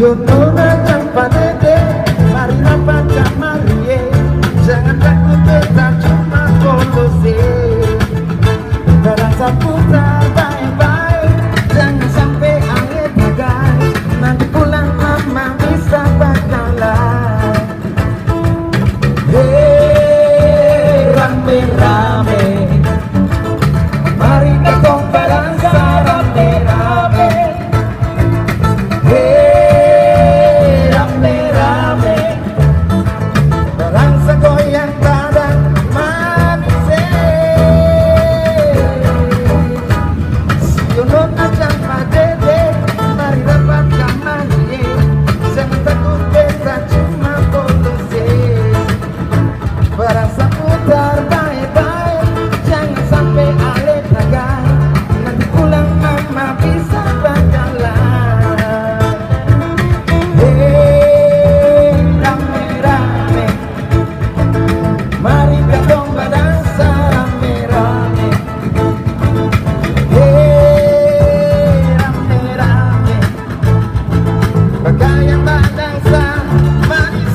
Yonona campanete, marina panca marie, jangan takut kita cuma polose. Berasa putar baik-baik, jangan sampai angin bagai, nanti pulang mama bisa bakalan. Hei rame-rame, mari ketong berangsa rame-rame. Hei rame-rame, berangsa goyang badan manis. Sionon ajang padede, mari dapatkan mani. Jangan takut beta cuma polose. Berasa putar baik-baik, jangan sampai ale tagai, nanti pulang mama bisa bakalan. Hei rame-rame, mari ketong berdansa rame-rame. Hei rame-rame, bergaya berdansa manis.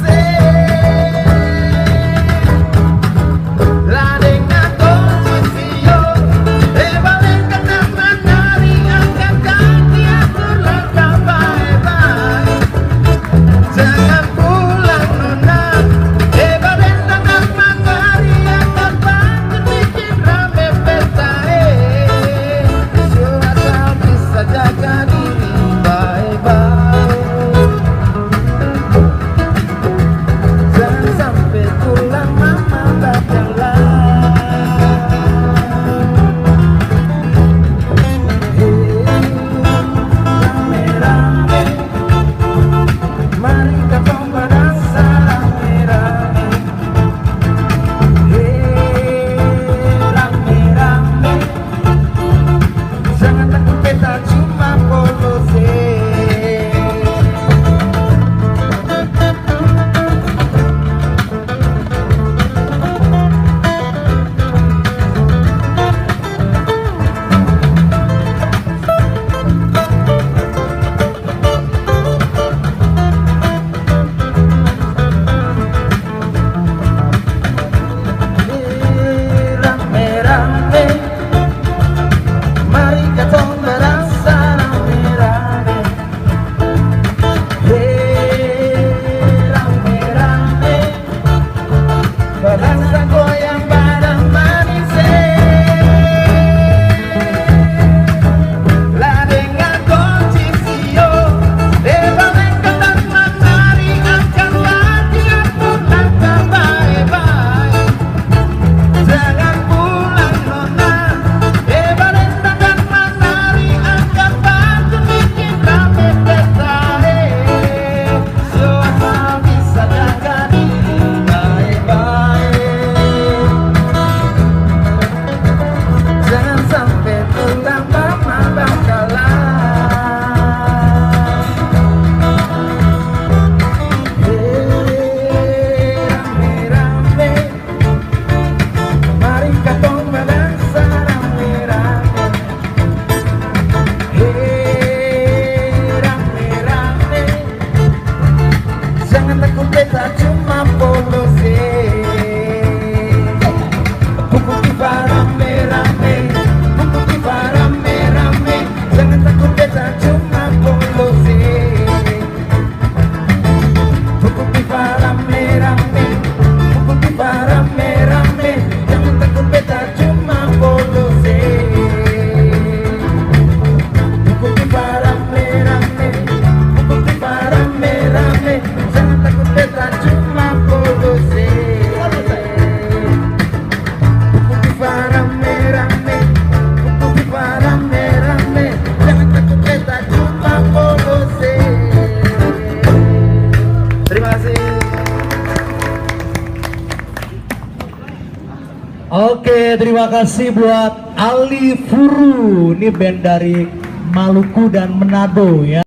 Oke, terima kasih buat Ali Furu. Ini band dari Maluku dan Manado ya.